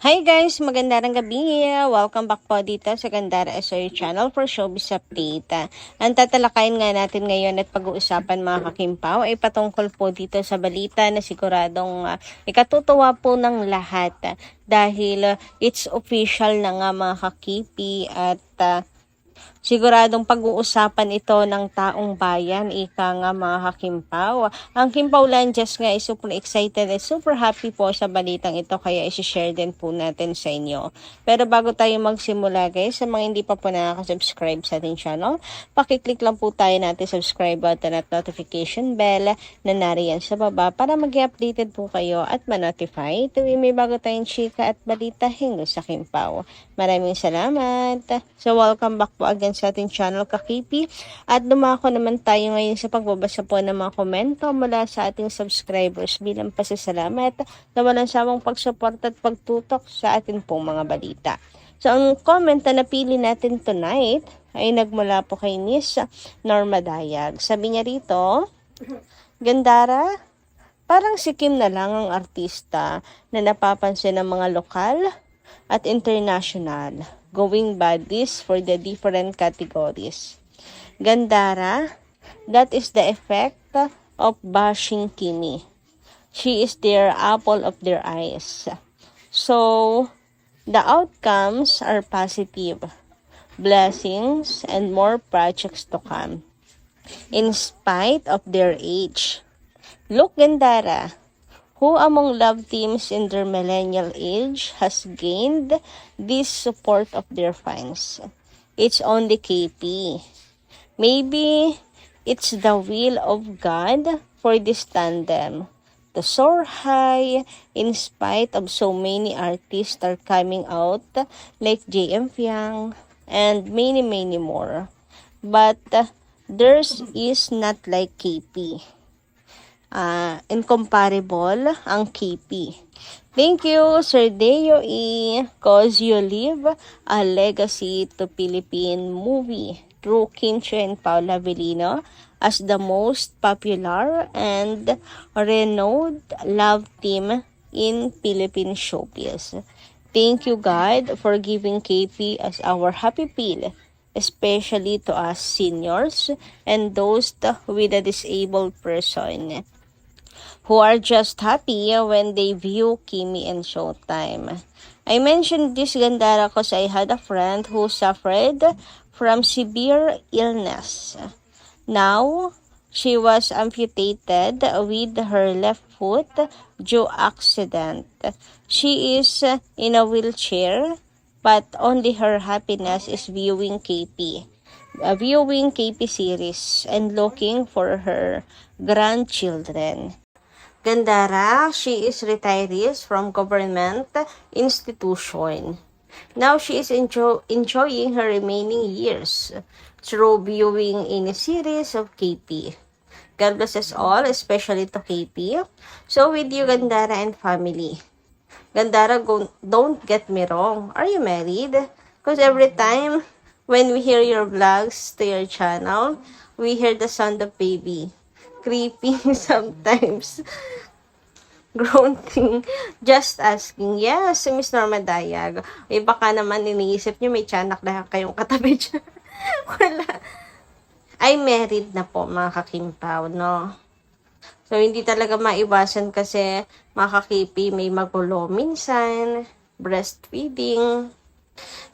Hi guys! Magandang gabi! Welcome back po dito sa Gandara SOY channel for showbiz update. Ang tatalakayin nga natin ngayon at pag-uusapan mga kakimpaw ay patungkol po dito sa balita na siguradong ikatutuwa po ng lahat dahil it's official na nga mga kakipi at siguradong pag-uusapan ito ng taong bayan, ika nga mga kakimpaw. Ang Kimpawlandias nga ay super excited at super happy po sa balitang ito kaya isi-share din po natin sa inyo. Pero bago tayo magsimula guys, sa mga hindi pa po nakaka-subscribe sa ating channel, pakiclick lang po tayo natin subscribe button at notification bell na nariyan sa baba para mag-updated po kayo at ma-notify tuwing may bago tayong chika at balita hinggil sa Kimpaw. Maraming salamat! So welcome back po again sa ating channel Kakipi at dumako naman tayo ngayon sa pagbabasa po ng mga komento mula sa ating subscribers bilang pasasalamat na walang sawang pagsupport at pagtutok sa ating pong mga balita. So ang comment na napili natin tonight ay nagmula po kay Miss Norma Dayag. Sabi niya rito, Gandara, parang si Kim na lang ang artista na napapansin ng mga lokal at international going bodies for the different categories. Gandara, that is the effect of bashing Kimi. She is their apple of their eyes. So, the outcomes are positive. Blessings and more projects to come. In spite of their age. Look, Gandara, who among love teams in their millennial age has gained this support of their fans? It's only KP. Maybe it's the will of God for this tandem to soar high in spite of so many artists are coming out like JM Fiang and many more. But theirs is not like KP. Incomparable ang KP. Thank you, Sir Deo E, cause you leave a legacy to Philippine movie through Kim Chiu and Paula Avellino as the most popular and renowned love team in Philippine showbiz. Thank you, God, for giving KP as our happy pill, especially to us seniors and those with a disabled person who are just happy when they view Kimi and Showtime. I mentioned this Gandara because I had a friend who suffered from severe illness. Now, she was amputated with her left foot due accident. She is in a wheelchair, but only her happiness is viewing KP series and looking for her grandchildren. Gandara, she is retirees from government institution. Now she is enjoying her remaining years through viewing in a series of KP. God bless us all, especially to KP. So with you, Gandara and family. Gandara, don't get me wrong. Are you married? Because every time when we hear your vlogs to your channel, we hear the sound of baby. Creepy sometimes. Grunting. Just asking. Yes, si Miss Norma Dayag. Baka naman iniisip nyo may tiyanak na kayong katabi dyan. Wala. Ay, married na po mga kakimpaw, no? So, hindi talaga maiwasan kasi mga kakipi may magulo minsan, breastfeeding.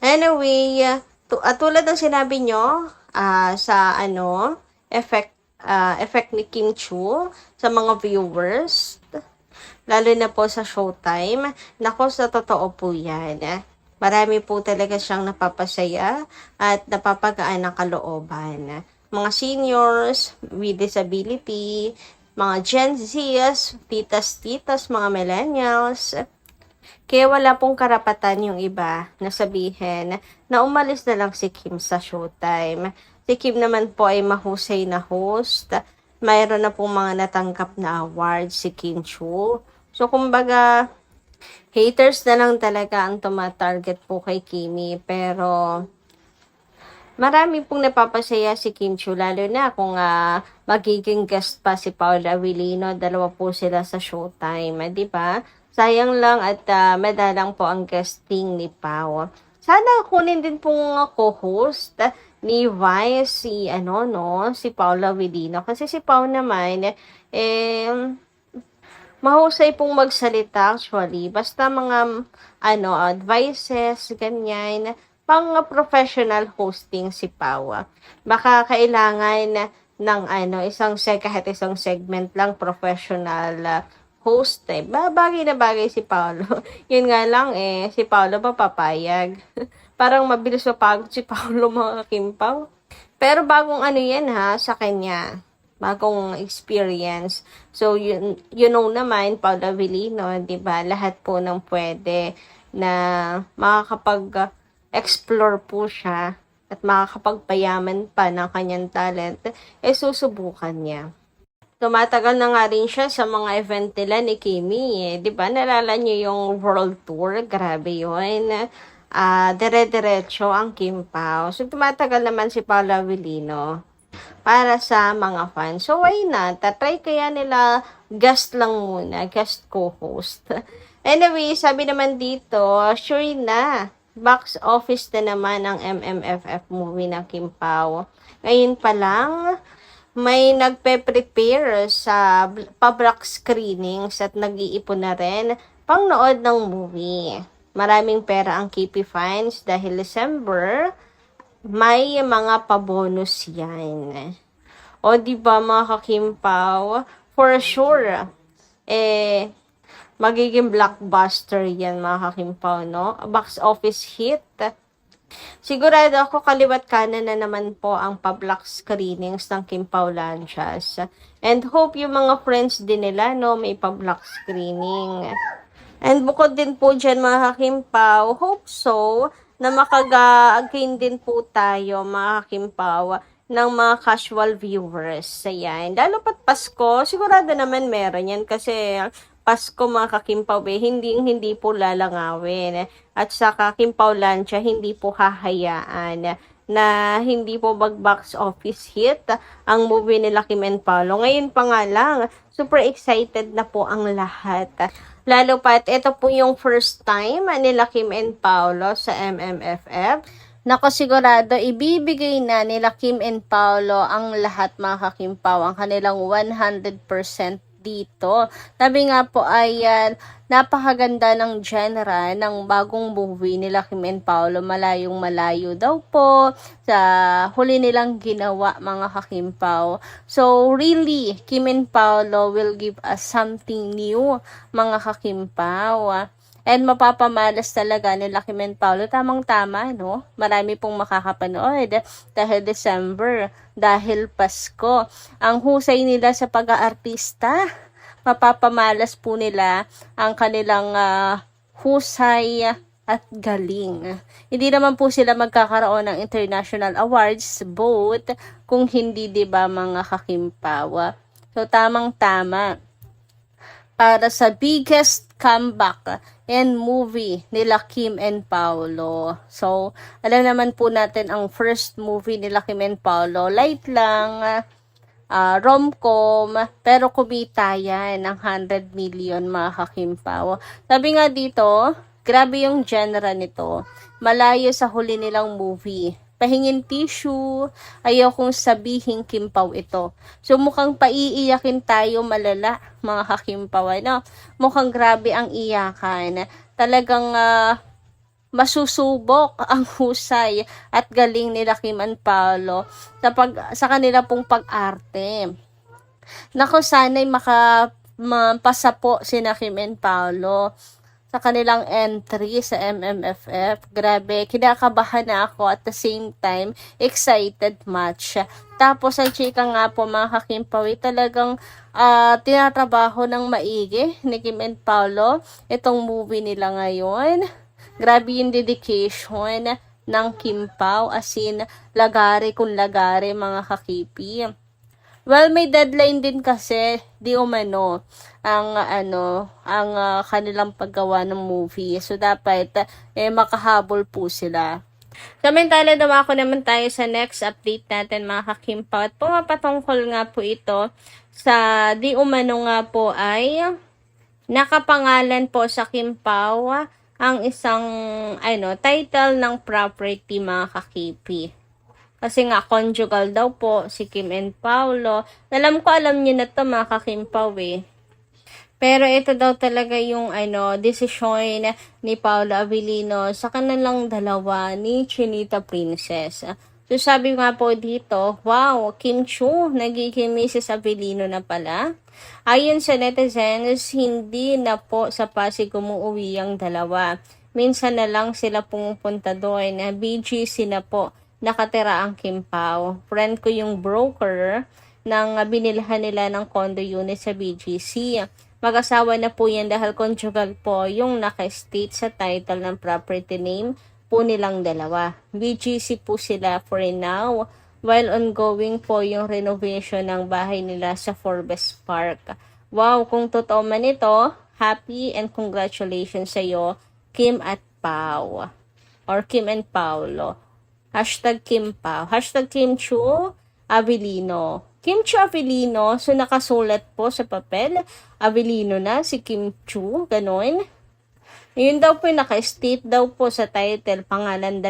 Anyway, tulad ng sinabi nyo, sa effect ni Kim Chiu sa mga viewers, lalo na po sa Showtime. Nako, sa totoo po yan. Marami po talaga siyang napapasaya at napapagaan ng kalooban. Mga seniors with disability, mga Gen Zs, titas, mga millennials. Kaya wala pong karapatan yung iba na sabihin na umalis na lang si Kim sa Showtime. Si Kim naman po ay mahusay na host. Mayroon na pong mga natanggap na awards si Kim Chiu. So, kumbaga, haters na lang talaga ang tumatarget po kay Kimi. Pero, marami pong napapasaya si Kim Chiu, lalo na kung magiging guest pa si Paula Avellino. Dalawa po sila sa Showtime, di ba? Sayang lang at madalang po ang guesting ni Pao. Sana kunin din pong co-host ni Vice si si Paula Vidino kasi si Pao naman mahusay pong magsalita actually. Basta mga advices, ganyan, pang professional hosting si Pawa. Baka kailangan ng kahit isang segment lang professional host Bagay na bagay si Paolo. Yun nga lang si Paolo papapayag. Parang mabilis mapagod si Paolo mga kimpaw. Pero bagong yan sa kanya, bagong experience. So, you know naman, Paula Avellino, di ba? Lahat po ng pwede na makakapag-explore po siya at makakapagpayaman pa ng kanyang talent, susubukan niya. Tumatagal na nga rin siya sa mga event nila ni Kimi. Di ba? Nalala niyo yung world tour? Grabe yun. Dire-diretso ang Kim Pao. So, tumatagal naman si Paula Avellino para sa mga fans. So, why not? Try kaya nila guest lang muna, guest co-host. Anyway, sabi naman dito, sure na, box office na naman ang MMFF movie ng Kim Pao. Ngayon pa lang, may nagpe-prepare sa public screenings at nag-iipon na rin pangnood ng movie. Maraming pera ang KP fans dahil December, may mga pabonus yan. O di ba mga kakimpaw, for sure, magiging blockbuster yan mga kakimpaw, no? Box office hit. Sigurado ako kaliwat kanan na naman po ang public screenings ng Kim Pao Lanchas. And hope yung mga friends din nila, no, may public screening. And bukod din po dyan mga kakimpaw, hope so, na makaga-again din po tayo mga kakimpaw ng mga casual viewers. Ayan. Lalo pat Pasko, sigurado naman meron yan kasi Pasko mga kakimpaw hindi po lalangawin. At sa Kimpaw Lancia, hindi po hahayaan na hindi po mag-box office hit ang movie nila Kim and Paolo. Ngayon pa nga lang, super excited na po ang lahat. Lalo pat, ito po yung first time nila Kim and Paolo sa MMFF. Nakasigurado, ibibigay na nila Kim and Paolo ang lahat mga kakimpaw, ang kanilang 100% dito. Sabi nga po ay napakaganda ng genre ng bagong movie nila Kim and Paolo. Malayong malayo daw po sa huli nilang ginawa mga kakimpaw. So really, Kim and Paolo will give us something new mga kakimpaw. And mapapamalas talaga nila Kim and Paolo. Tamang-tama, no? Marami pong makakapanood dahil December, dahil Pasko. Ang husay nila sa pag-aartista, mapapamalas po nila ang kanilang husay at galing. Hindi naman po sila magkakaroon ng international awards, both, kung hindi, diba, mga kakimpaw. So, tamang-tama para sa biggest comeback and movie nila Kim and Paolo. So, alam naman po natin ang first movie nila Kim and Paolo. Light lang, rom-com, pero kumita yan ng 100 million mga kakimpaw. Sabi nga dito, grabe yung genre nito. Malayo sa huli nilang movie. Pahingin tissue, ayaw kong sabihin kimpaw ito. So mukhang paiiyakin tayo malala mga kakimpaw. Mukhang grabe ang iyakan. Talagang masusubok ang husay at galing nila Kim and Paolo sa kanila pong pag-arte. Nako, sana'y mapasa po sina Kim and Paolo sa kanilang entry sa MMFF. Grabe, kinakabahan na ako at the same time, excited much. Tapos, ang chika nga po mga kakimpaw, talagang tinatrabaho ng maigi ni Kim and Paolo itong movie nila ngayon. Grabe yung dedication ng Kimpaw, as in, lagare kung lagare mga kakipi. Well, may deadline din kasi, di umano, ang kanilang paggawa ng movie. So, dapat makahabol po sila. Samantala, dumako naman tayo sa next update natin mga kakimpaw. At pumapatungkol nga po ito sa di umano nga po ay nakapangalan po sa Kim Pao ang isang title ng property mga kakipi. Kasi nga conjugal daw po si Kim and Paolo. Alam niyo na to mga kakim Pao eh. Pero ito daw talaga yung desisyon ni Paolo Avellino sa kanilang dalawa ni Chinita Princess. So sabi nga po dito, wow, Kim Chiu, nagiging Mrs. Avellino na pala. Ayon sa netizens, hindi na po sa Pasig umuwi ang dalawa. Minsan na lang sila pumupunta doon. BGC na po nakatira ang Kim Pao. Friend ko yung broker nang binilhan nila ng condo unit sa BGC. Mag-asawa na po yan dahil conjugal po yung naka-state sa title ng property name po nilang dalawa. BGC po sila for now while ongoing po yung renovation ng bahay nila sa Forbes Park. Wow, kung totoo man ito, happy and congratulations sa iyo, Kim at Pao. Or Kim and Paolo. Hashtag Kim Pao. Hashtag Kim Chiu Avellino. Kim Chiu Avellino, so nakasulat po sa papel, Avellino na, si Kim Chiu, ganon. Yun daw po, naka-state daw po sa title, pangalan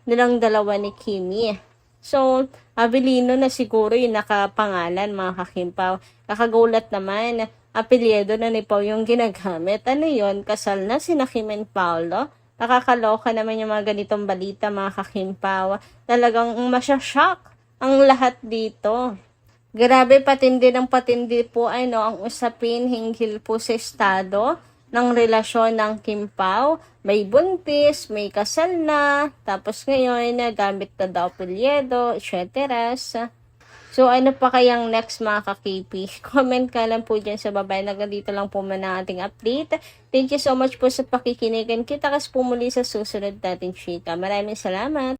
nilang dalawa ni Kimi. So, Avellino na siguro yung nakapangalan, mga kakimpaw. Kakagulat naman, apelyido na ni Pao yung ginagamit. Ano yun? Kasal na sina Kim and Paolo? Nakakaloka naman yung mga ganitong balita, mga kakimpaw. Talagang masyashock ang lahat dito. Grabe, patindi ng patindi po ang usapin hinggil po sa estado ng relasyon ng Kim Pao. May buntis, may kasal na, tapos ngayon nagamit na daw apelyido, etc. So ano pa kayang next mga ka-KP? Comment ka lang po dyan sa baba. Nagandito lang po muna ang ating update. Thank you so much po sa pakikinig. Kita kas po muli sa susunod natin chika. Maraming salamat.